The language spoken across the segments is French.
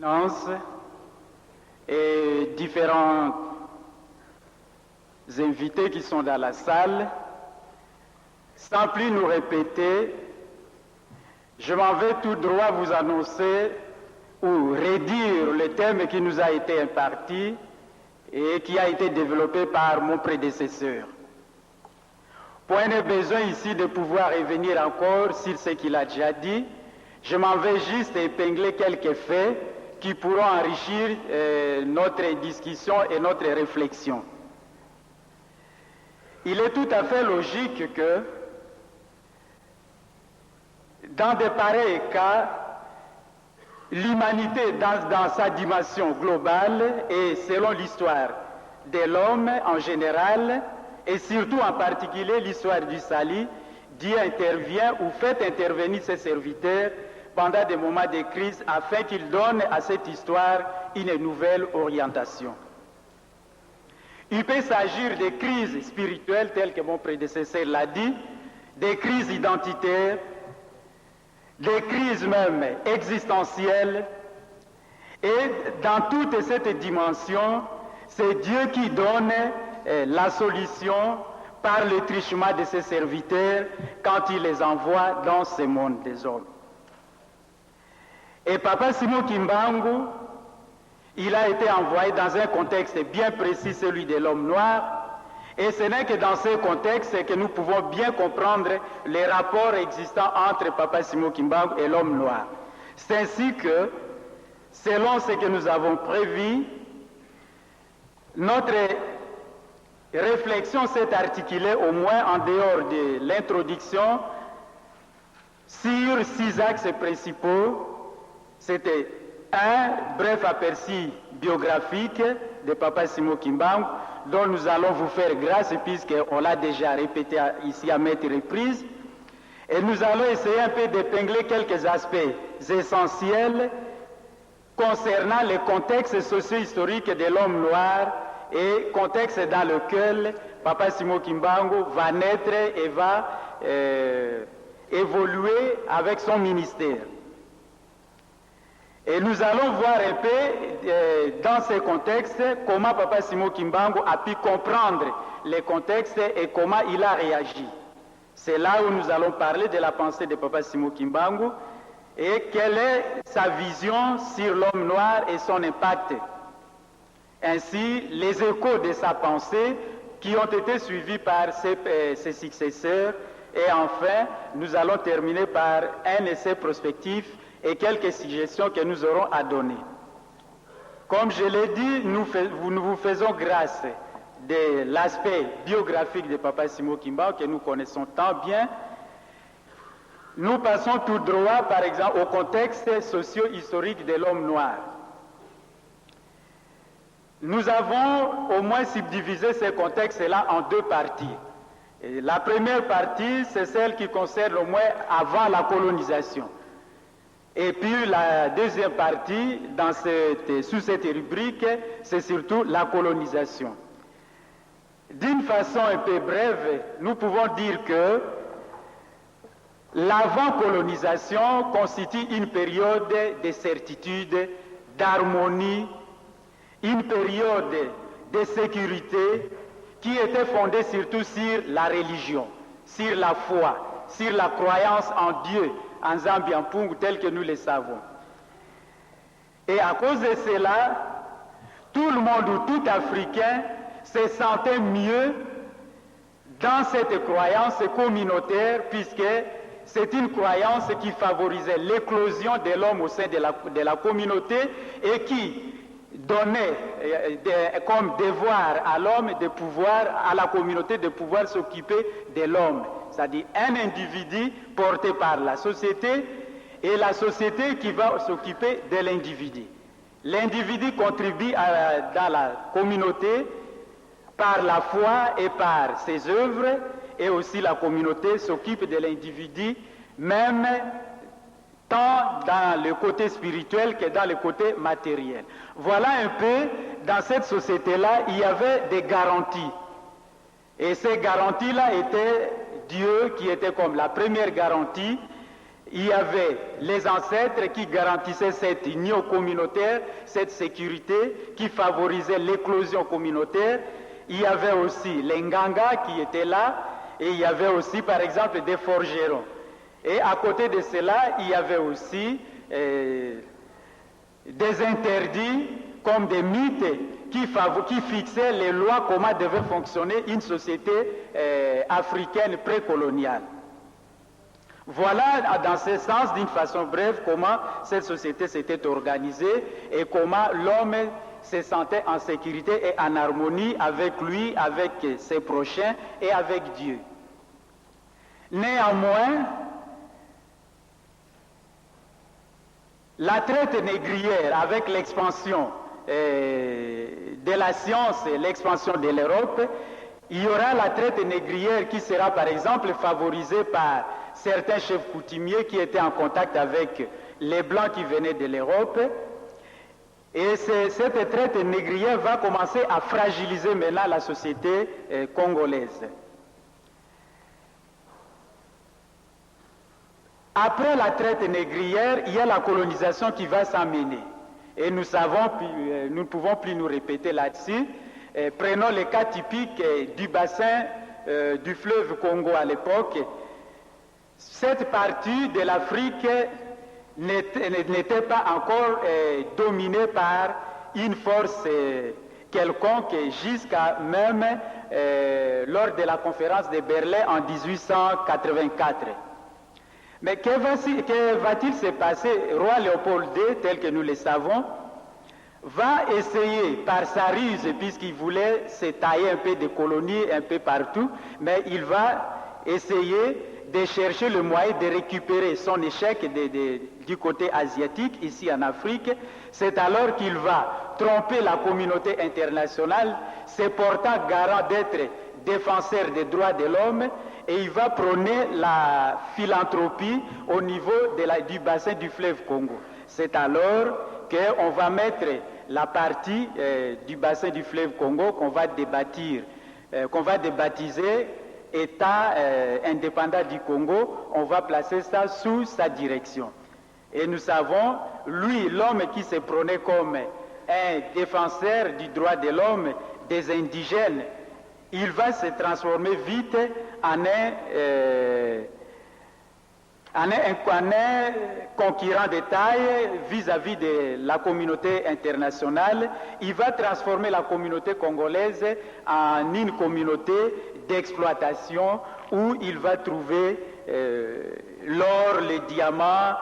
Finances et différents invités qui sont dans la salle, sans plus nous répéter, je m'en vais tout droit vous annoncer ou redire le thème qui nous a été imparti et qui a été développé par mon prédécesseur. Point de besoin ici de pouvoir revenir encore sur ce qu'il a déjà dit. Je m'en vais juste épingler quelques faits qui pourront enrichir notre discussion et notre réflexion. Il est tout à fait logique que dans de pareils cas, l'humanité dans sa dimension globale et selon l'histoire de l'homme en général et surtout en particulier l'histoire du salut, Dieu intervient ou fait intervenir ses serviteurs pendant des moments de crise afin qu'ils donnent à cette histoire une nouvelle orientation. Il peut s'agir de crises spirituelles telles que mon prédécesseur l'a dit, des crises identitaires, des crises même existentielles, et dans toute cette dimension, c'est Dieu qui donne la solution par le truchement de ses serviteurs quand il les envoie dans ce monde des hommes. Et Papa Simon Kimbangu, il a été envoyé dans un contexte bien précis, celui de l'homme noir, et ce n'est que dans ce contexte que nous pouvons bien comprendre les rapports existants entre Papa Simon Kimbangu et l'homme noir. C'est ainsi que, selon ce que nous avons prévu, notre réflexion s'est articulée au moins en dehors de l'introduction sur 6 axes principaux. C'était un bref aperçu biographique de Papa Simon Kimbangu, dont nous allons vous faire grâce puisqu'on l'a déjà répété ici à maintes reprises. Et nous allons essayer un peu d'épingler quelques aspects essentiels concernant le contexte socio-historique de l'homme noir et contexte dans lequel Papa Simon Kimbangu va naître et va évoluer avec son ministère. Et nous allons voir un peu dans ce contexte comment Papa Simon Kimbangu a pu comprendre les contextes et comment il a réagi. C'est là où nous allons parler de la pensée de Papa Simon Kimbangu et quelle est sa vision sur l'homme noir et son impact. Ainsi, les échos de sa pensée qui ont été suivis par ses successeurs. Et enfin, nous allons terminer par un essai prospectif et quelques suggestions que nous aurons à donner. Comme je l'ai dit, nous vous faisons grâce de l'aspect biographique de Papa Simon Kimbangu que nous connaissons tant bien. Nous passons tout droit, par exemple, au contexte socio-historique de l'homme noir. Nous avons au moins subdivisé ce contexte-là en 2 parties. Et la première partie, c'est celle qui concerne au moins avant la colonisation. Et puis la deuxième partie, sous cette rubrique, c'est surtout la colonisation. D'une façon un peu brève, nous pouvons dire que l'avant-colonisation constitue une période de certitude, d'harmonie, une période de sécurité qui était fondée surtout sur la religion, sur la foi, sur la croyance en Dieu, en Nzambi en Pungu, tel que nous le savons. Et à cause de cela, tout le monde ou tout Africain se sentait mieux dans cette croyance communautaire, puisque c'est une croyance qui favorisait l'éclosion de l'homme au sein de la communauté et qui donnait comme devoir à l'homme de pouvoir, à la communauté de pouvoir s'occuper de l'homme. C'est-à-dire un individu porté par la société et la société qui va s'occuper de l'individu. L'individu contribue dans la communauté par la foi et par ses œuvres, et aussi la communauté s'occupe de l'individu, même tant dans le côté spirituel que dans le côté matériel. Voilà un peu, dans cette société-là, il y avait des garanties. Et ces garanties-là étaient Dieu qui était comme la première garantie, il y avait les ancêtres qui garantissaient cette union communautaire, cette sécurité qui favorisait l'éclosion communautaire. Il y avait aussi les Nganga qui étaient là, et il y avait aussi par exemple des forgerons. Et à côté de cela, il y avait aussi des interdits comme des mythes qui fixaient les lois, comment devait fonctionner une société africaine précoloniale. Voilà dans ce sens, d'une façon brève, comment cette société s'était organisée et comment l'homme se sentait en sécurité et en harmonie avec lui, avec ses prochains et avec Dieu. Néanmoins, la traite négrière avec l'expansion de la science et l'expansion de l'Europe, il y aura la traite négrière qui sera par exemple favorisée par certains chefs coutumiers qui étaient en contact avec les Blancs qui venaient de l'Europe. Et cette traite négrière va commencer à fragiliser maintenant la société congolaise. Après la traite négrière, il y a la colonisation qui va s'amener. Et nous ne pouvons plus nous répéter là-dessus. Prenons les cas typiques du bassin du fleuve Congo à l'époque. Cette partie de l'Afrique n'était pas encore dominée par une force quelconque jusqu'à même lors de la conférence de Berlin en 1884. Mais que va-t-il se passer? Roi Léopold II, tel que nous le savons, va essayer par sa ruse, puisqu'il voulait se tailler un peu de colonies un peu partout, mais il va essayer de chercher le moyen de récupérer son échec du côté asiatique, ici en Afrique. C'est alors qu'il va tromper la communauté internationale, se portant garant d'être défenseur des droits de l'homme, et il va prôner la philanthropie au niveau du bassin du fleuve Congo. C'est alors qu'on va mettre la partie du bassin du fleuve Congo qu'on va débaptiser État indépendant du Congo. On va placer ça sous sa direction. Et nous savons, lui, l'homme qui se prônait comme un défenseur du droit de l'homme, des indigènes, il va se transformer vite en un concurrent de taille vis-à-vis de la communauté internationale. Il va transformer la communauté congolaise en une communauté d'exploitation où il va trouver l'or, les diamants,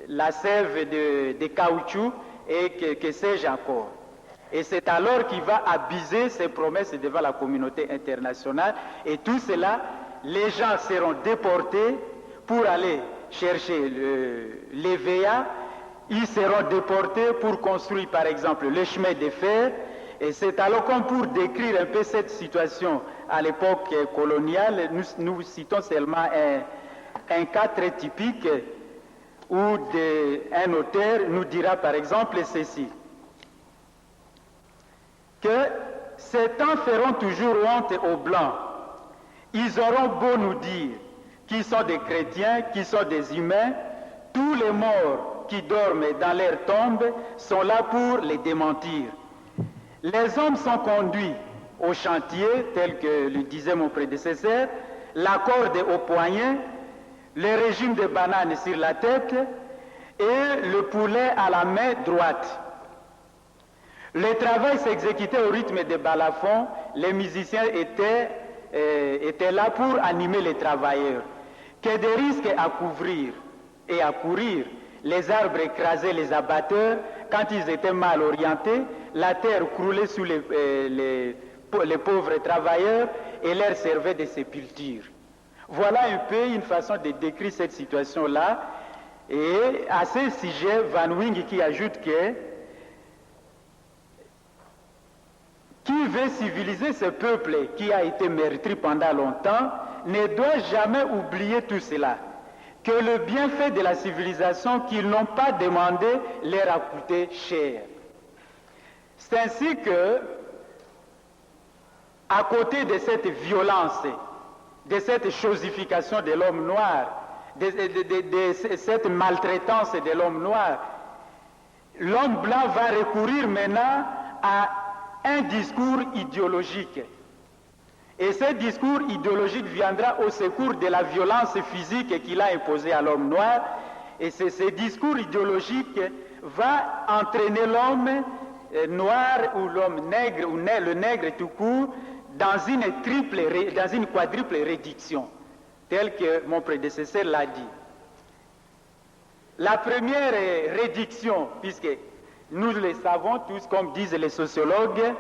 la sève de caoutchouc et que sais-je encore. Et c'est alors qu'il va abuser ses promesses devant la communauté internationale. Et tout cela, les gens seront déportés pour aller chercher l'EVA. Ils seront déportés pour construire, par exemple, le chemin de fer. Et c'est alors comme pour décrire un peu cette situation à l'époque coloniale, nous citons seulement un cas très typique où un auteur nous dira, par exemple, ceci. Que ces temps feront toujours honte aux Blancs. Ils auront beau nous dire qu'ils sont des chrétiens, qu'ils sont des humains, tous les morts qui dorment dans leurs tombes sont là pour les démentir. Les hommes sont conduits au chantier, tel que le disait mon prédécesseur, la corde au poignet, le régime de bananes sur la tête et le poulet à la main droite. Le travail s'exécutait au rythme des balafons, les musiciens étaient là pour animer les travailleurs. Que des risques à couvrir et à courir, les arbres écrasaient les abatteurs, quand ils étaient mal orientés, la terre croulait sous les pauvres travailleurs et leur servait de sépulture. Voilà un peu une façon de décrire cette situation-là. Et à ce sujet, Van Wing qui ajoute que qui veut civiliser ce peuple qui a été meurtri pendant longtemps ne doit jamais oublier tout cela. Que le bienfait de la civilisation qu'ils n'ont pas demandé leur a coûté cher. C'est ainsi que, à côté de cette violence, de cette chosification de l'homme noir, de cette maltraitance de l'homme noir, l'homme blanc va recourir maintenant à un discours idéologique. Et ce discours idéologique viendra au secours de la violence physique qu'il a imposée à l'homme noir. Et ce discours idéologique va entraîner l'homme noir ou l'homme nègre ou le nègre tout court dans une quadruple réduction, tel que mon prédécesseur l'a dit. La première réduction, puisque nous le savons tous, comme disent les sociologues,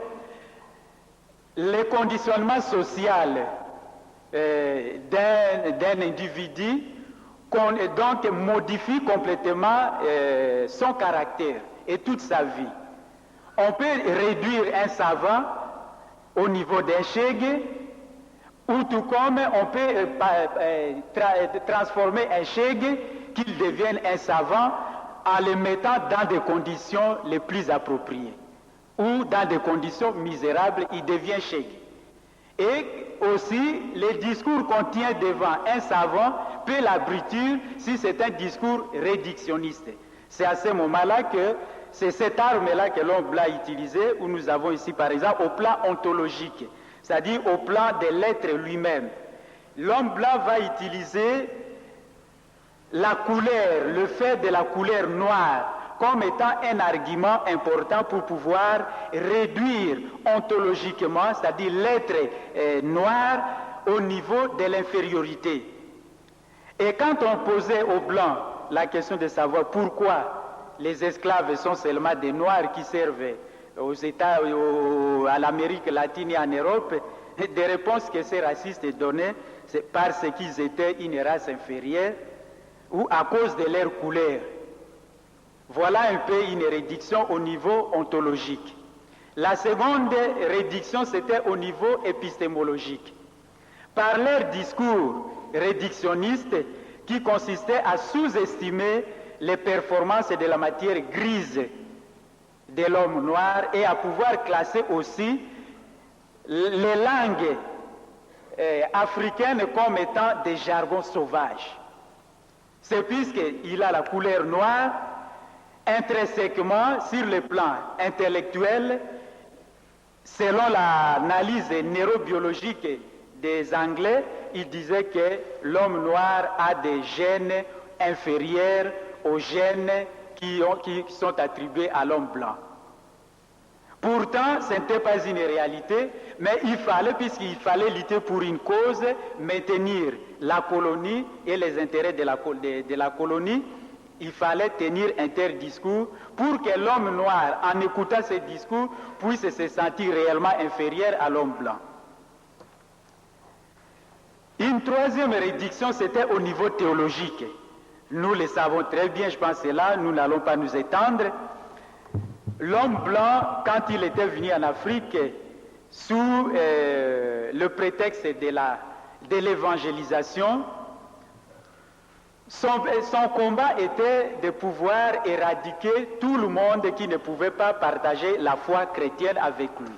le conditionnement social d'un individu donc modifie complètement son caractère et toute sa vie. On peut réduire un savant au niveau d'un shege, ou tout comme on peut transformer un shege qu'il devienne un savant en le mettant dans des conditions les plus appropriées, ou dans des conditions misérables, il devient shege. Et aussi, le discours qu'on tient devant un savant peut l'abritir si c'est un discours réductionniste. C'est à ce moment-là que c'est cette arme-là que l'homme blanc a utilisée, où nous avons ici, par exemple, au plan ontologique, c'est-à-dire au plan de l'être lui-même. L'homme blanc va utiliser la couleur, le fait de la couleur noire, comme étant un argument important pour pouvoir réduire ontologiquement, c'est-à-dire l'être noir, au niveau de l'infériorité. Et quand on posait aux Blancs la question de savoir pourquoi les esclaves sont seulement des Noirs qui servent aux États, à l'Amérique latine et en Europe, des réponses que ces racistes donnaient, c'est parce qu'ils étaient une race inférieure ou à cause de leur couleur. Voilà un peu une réduction au niveau ontologique. La seconde réduction, c'était au niveau épistémologique. Par leur discours réductionniste qui consistait à sous-estimer les performances de la matière grise de l'homme noir et à pouvoir classer aussi les langues africaines comme étant des jargons sauvages. C'est puisqu'il a la couleur noire, intrinsèquement, sur le plan intellectuel, selon l'analyse neurobiologique des Anglais, ils disaient que l'homme noir a des gènes inférieurs aux gènes qui sont attribués à l'homme blanc. Pourtant, ce n'était pas une réalité, mais puisqu'il fallait lutter pour une cause, maintenir la colonie et les intérêts de la colonie, il fallait tenir un tel discours pour que l'homme noir, en écoutant ce discours, puisse se sentir réellement inférieur à l'homme blanc. Une troisième réduction, c'était au niveau théologique. Nous le savons très bien, je pense que là, nous n'allons pas nous étendre. L'homme blanc, quand il était venu en Afrique, sous le prétexte de l'évangélisation, son combat était de pouvoir éradiquer tout le monde qui ne pouvait pas partager la foi chrétienne avec lui.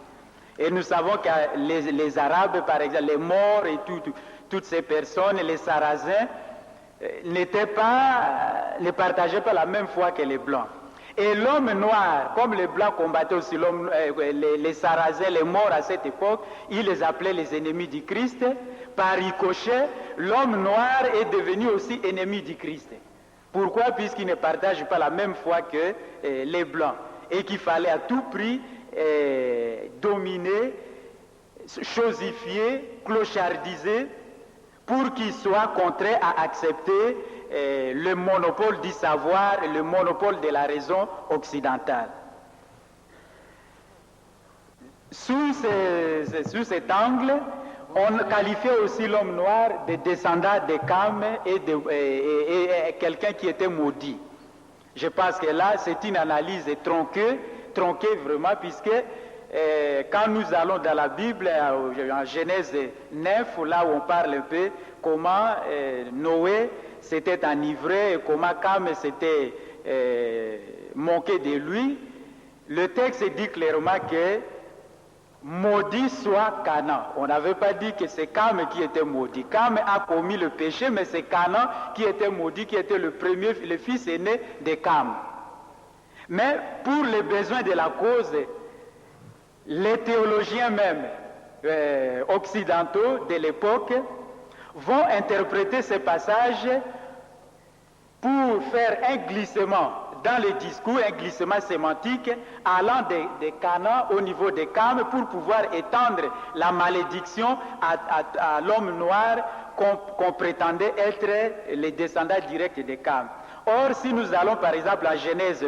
Et nous savons que les Arabes, par exemple, les Maures et toutes ces personnes, les Sarrasins, ne partageaient pas la même foi que les Blancs. Et l'homme noir, comme les Blancs combattaient aussi les Sarrasins, les Maures à cette époque, ils les appelaient les ennemis du Christ. Par ricochet, l'homme noir est devenu aussi ennemi du Christ. Pourquoi? Puisqu'il ne partage pas la même foi que les Blancs. Et qu'il fallait à tout prix dominer, chosifier, clochardiser, pour qu'ils soient contraints à accepter le monopole du savoir et le monopole de la raison occidentale. Sous cet angle, on qualifiait aussi l'homme noir de descendant de Cam et quelqu'un qui était maudit. Je pense que là, c'est une analyse tronquée vraiment, puisque quand nous allons dans la Bible, en Genèse 9, là où on parle un peu comment Noé s'était enivré et comment Cam s'était moqué de lui, le texte dit clairement que maudit soit Canaan. On n'avait pas dit que c'est Cam qui était maudit. Cam a commis le péché, mais c'est Canaan qui était maudit, qui était le fils aîné de Cam. Mais pour les besoins de la cause, les théologiens même occidentaux de l'époque vont interpréter ces passages pour faire un glissement dans le discours, un glissement sémantique allant de Canaan au niveau de Cam pour pouvoir étendre la malédiction à l'homme noir qu'on prétendait être les descendants directs de Cam. Or, si nous allons par exemple en Genèse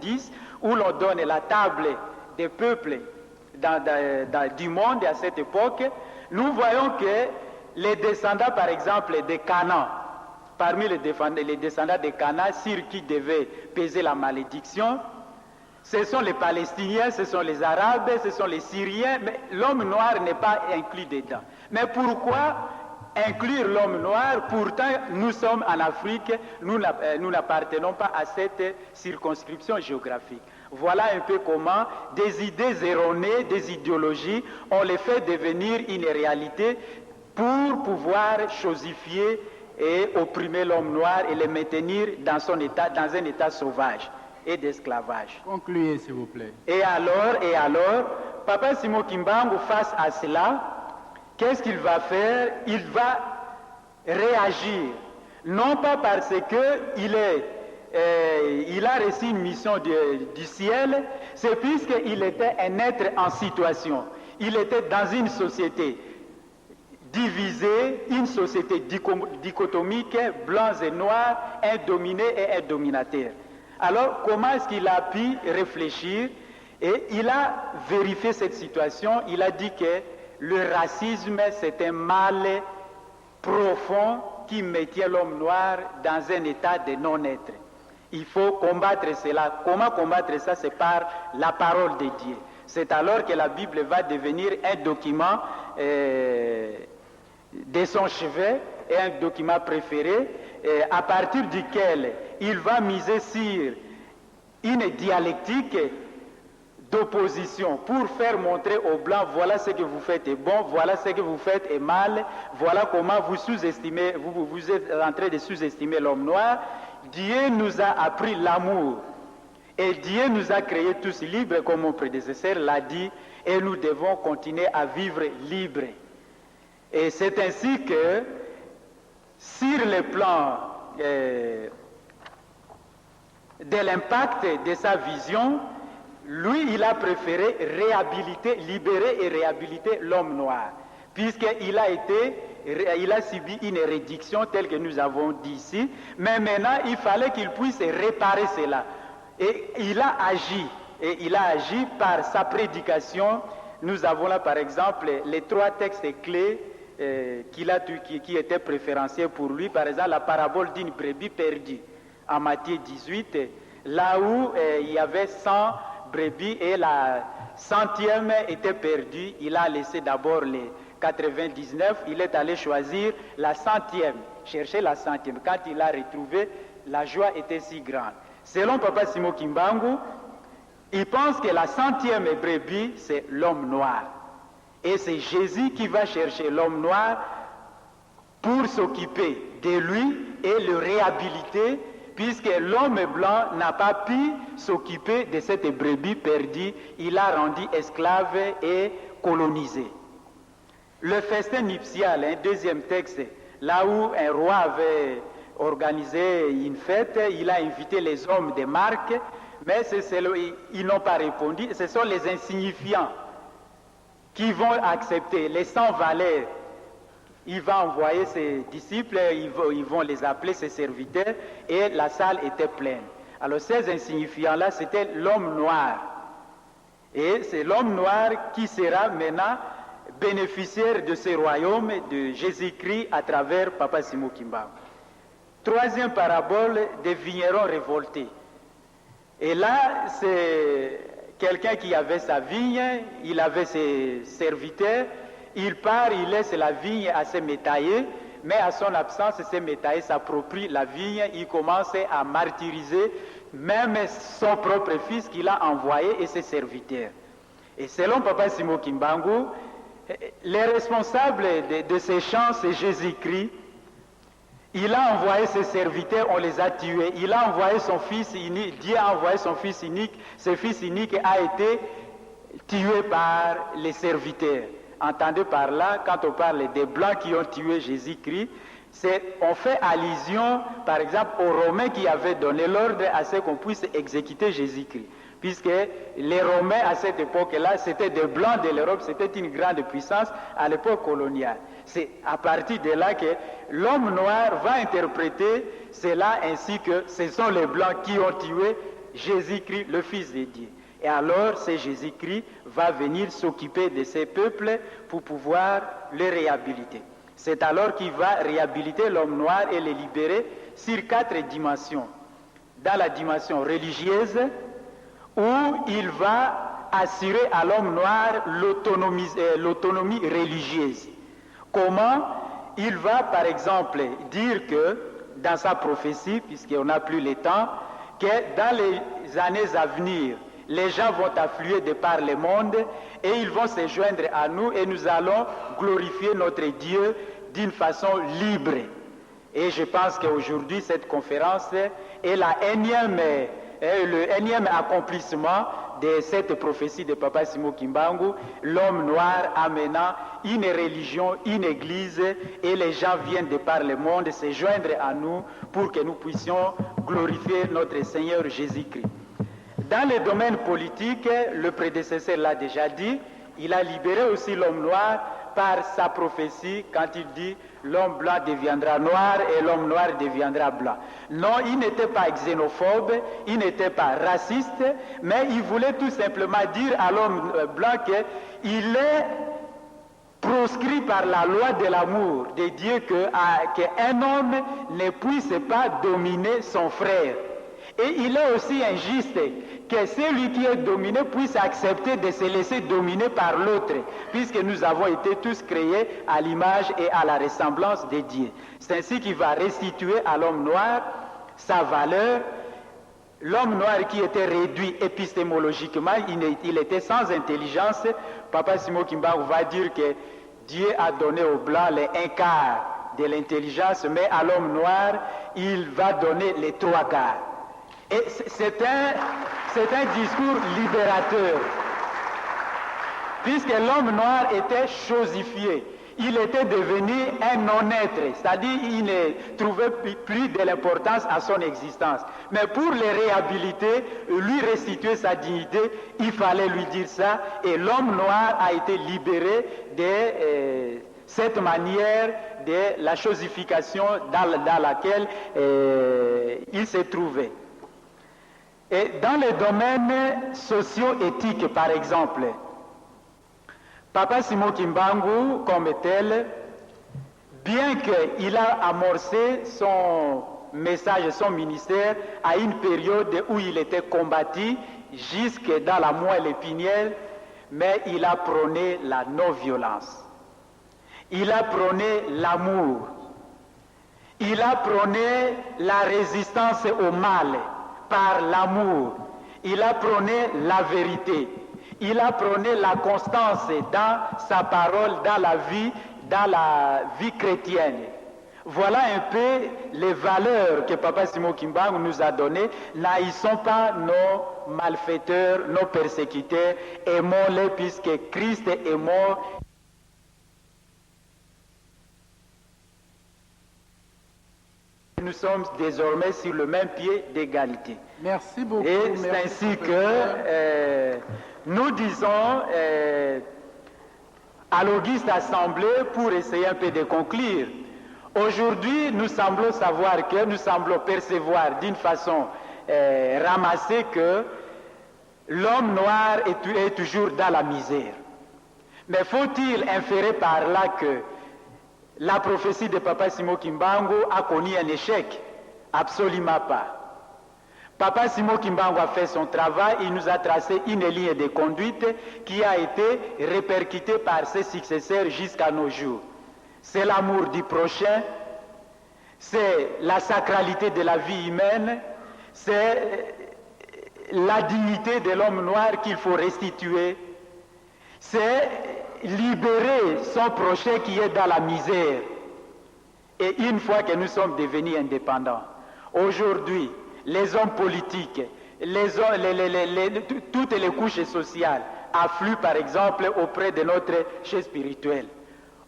10, où l'on donne la table des peuples du monde à cette époque, nous voyons que les descendants par exemple de Canaan, parmi les descendants de Canaan, sur qui devait peser la malédiction, ce sont les Palestiniens, ce sont les Arabes, ce sont les Syriens, mais l'homme noir n'est pas inclus dedans. Mais pourquoi inclure l'homme noir? Pourtant, nous sommes en Afrique, nous n'appartenons pas à cette circonscription géographique. Voilà un peu comment des idées erronées, des idéologies, on les fait devenir une réalité pour pouvoir chosifier et opprimer l'homme noir et le maintenir dans un état sauvage et d'esclavage. Concluez, s'il vous plaît. Et alors, Papa Simon Kimbangu, face à cela, qu'est-ce qu'il va faire? Il va réagir, non pas parce qu'il a reçu une mission du ciel, c'est puisqu'il était un être en situation. Il était dans une société divisée, une société dichotomique, blancs et noirs, un dominé et un dominateur. Alors, comment est-ce qu'il a pu réfléchir? Et il a vérifié cette situation, il a dit que le racisme, c'est un mal profond qui maintient l'homme noir dans un état de non-être. Il faut combattre cela. Comment combattre ça? C'est par la parole de Dieu. C'est alors que la Bible va devenir un document de son chevet et un document préféré, à partir duquel il va miser sur une dialectique d'opposition pour faire montrer aux Blancs, voilà ce que vous faites est bon, voilà ce que vous faites est mal, voilà comment vous sous-estimez, vous êtes en train de sous-estimer l'homme noir. Dieu nous a appris l'amour et Dieu nous a créés tous libres, comme mon prédécesseur l'a dit, et nous devons continuer à vivre libres. Et c'est ainsi que, sur le plan de l'impact de sa vision, lui, il a préféré libérer et réhabiliter l'homme noir, puisqu'il a subi une réduction telle que nous avons dit ici, mais maintenant, il fallait qu'il puisse réparer cela. Et il a agi par sa prédication. Nous avons là, par exemple, les 3 textes clés qui étaient préférenciés pour lui. Par exemple, la parabole d'une brebis perdue, en Matthieu 18, là où il y avait 100 brebis et la 100e était perdue, il a laissé d'abord les 99, il est allé choisir la 100e, chercher la 100e. Quand il l'a retrouvée, la joie était si grande. Selon Papa Simon Kimbangu, il pense que la 100e brebis, c'est l'homme noir. Et c'est Jésus qui va chercher l'homme noir pour s'occuper de lui et le réhabiliter, puisque l'homme blanc n'a pas pu s'occuper de cette brebis perdue, il l'a rendu esclave et colonisé. Le festin nuptial, un deuxième texte, là où un roi avait organisé une fête, il a invité les hommes de marque, mais ils n'ont pas répondu. Ce sont les insignifiants qui vont accepter, les sans valeurs. Il va envoyer ses disciples, ils vont les appeler ses serviteurs, et la salle était pleine. Alors ces insignifiants-là, c'était l'homme noir. Et c'est l'homme noir qui sera maintenant bénéficiaire de ce royaume de Jésus-Christ à travers Papa Simon Kimbangu. Troisième parabole des vignerons révoltés. Et là, c'est quelqu'un qui avait sa vigne, il avait ses serviteurs, il part, il laisse la vigne à ses métayers, mais à son absence, ces métayers s'approprient la vigne, il commence à martyriser même son propre fils qu'il a envoyé et ses serviteurs. Et selon Papa Simo Kimbangu, les responsables de ces champs, c'est Jésus-Christ. Il a envoyé ses serviteurs, on les a tués. Il a envoyé son fils unique, Dieu a envoyé son fils unique. Ce fils unique a été tué par les serviteurs. Entendez par là, quand on parle des Blancs qui ont tué Jésus-Christ, on fait allusion, par exemple, aux Romains qui avaient donné l'ordre à ce qu'on puisse exécuter Jésus-Christ. Puisque les Romains, à cette époque-là, c'était des Blancs de l'Europe, c'était une grande puissance à l'époque coloniale. C'est à partir de là que l'homme noir va interpréter cela ainsi que ce sont les Blancs qui ont tué Jésus-Christ, le Fils de Dieu. Et alors, c'est Jésus-Christ va venir s'occuper de ces peuples pour pouvoir les réhabiliter. C'est alors qu'il va réhabiliter l'homme noir et les libérer sur 4 dimensions. Dans la dimension religieuse, où il va assurer à l'homme noir l'autonomie religieuse. Comment? Il va, par exemple, dire que, dans sa prophétie, puisqu'on n'a plus le temps, que dans les années à venir, les gens vont affluer de par le monde et ils vont se joindre à nous et nous allons glorifier notre Dieu d'une façon libre. Et je pense qu'aujourd'hui, cette conférence est le énième accomplissement de cette prophétie de Papa Simo Kimbangu, l'homme noir amenant une religion, une église, et les gens viennent de par le monde se joindre à nous pour que nous puissions glorifier notre Seigneur Jésus-Christ. Dans le domaine politique, le prédécesseur l'a déjà dit, il a libéré aussi l'homme noir par sa prophétie quand il dit l'homme blanc deviendra noir et l'homme noir deviendra blanc. Non, il n'était pas xénophobe, il n'était pas raciste, mais il voulait tout simplement dire à l'homme blanc qu'il est proscrit par la loi de l'amour de Dieu qu'un homme ne puisse pas dominer son frère. Et il est aussi injuste que celui qui est dominé puisse accepter de se laisser dominer par l'autre, puisque nous avons été tous créés à l'image et à la ressemblance de Dieu. C'est ainsi qu'il va restituer à l'homme noir sa valeur. L'homme noir qui était réduit épistémologiquement, il était sans intelligence. Papa Simo Kimbangu va dire que Dieu a donné aux blancs les 1/4 de l'intelligence, mais à l'homme noir, il va donner les 3/4. Et c'est un discours libérateur, puisque l'homme noir était chosifié. Il était devenu un non-être, c'est-à-dire il ne trouvait plus de l'importance à son existence. Mais pour le réhabiliter, lui restituer sa dignité, il fallait lui dire ça, et l'homme noir a été libéré de cette manière de la chosification dans laquelle il se trouvait. Et dans les domaines socio-éthiques, par exemple, Papa Simo Kimbangu, comme tel, bien qu'il a amorcé son message, son ministère, à une période où il était combattu jusque dans la moelle épinière, mais il a prôné la non-violence. Il a prôné l'amour. Il a prôné la résistance au mal par l'amour. Il a prôné la vérité. Il a prôné la constance dans sa parole, dans la vie chrétienne. Voilà un peu les valeurs que Papa Simo Kimbangu nous a données. N'haïssons pas nos malfaiteurs, nos persécuteurs, aimons-les puisque Christ est mort. Nous sommes désormais sur le même pied d'égalité. Merci beaucoup. Et c'est ainsi que nous disons à l'Auguste Assemblée, pour essayer un peu de conclure, aujourd'hui nous semblons savoir que, nous semblons percevoir d'une façon ramassée que l'homme noir est toujours dans la misère. Mais faut-il inférer par là que la prophétie de Papa Simo Kimbangu a connu un échec? Absolument pas. Papa Simo Kimbangu a fait son travail, il nous a tracé une ligne de conduite qui a été répercutée par ses successeurs jusqu'à nos jours. C'est l'amour du prochain, c'est la sacralité de la vie humaine, c'est la dignité de l'homme noir qu'il faut restituer, c'est libérer son prochain qui est dans la misère. Et une fois que nous sommes devenus indépendants, aujourd'hui, les hommes politiques, toutes les couches sociales affluent par exemple auprès de notre chef spirituel.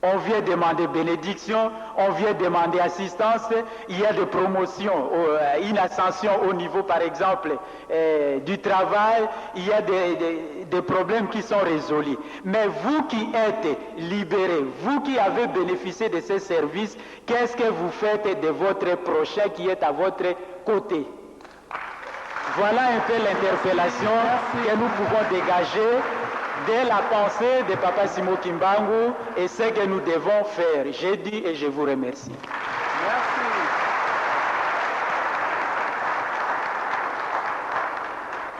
On vient demander bénédiction, on vient demander assistance, il y a des promotions, une ascension au niveau par exemple du travail, il y a des problèmes qui sont résolus. Mais vous qui êtes libérés, vous qui avez bénéficié de ces services, qu'est-ce que vous faites de votre prochain qui est à votre côté? Voilà un peu l'interpellation que nous pouvons dégager de la pensée de Papa Simo Kimbangu et ce que nous devons faire. J'ai dit et je vous remercie. Merci.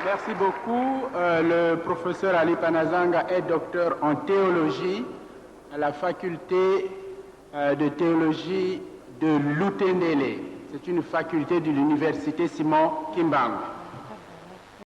Merci beaucoup. Le professeur Ali Panazanga est docteur en théologie à la faculté de théologie de Lutendele. C'est une faculté de l'université Simon Kimbangu.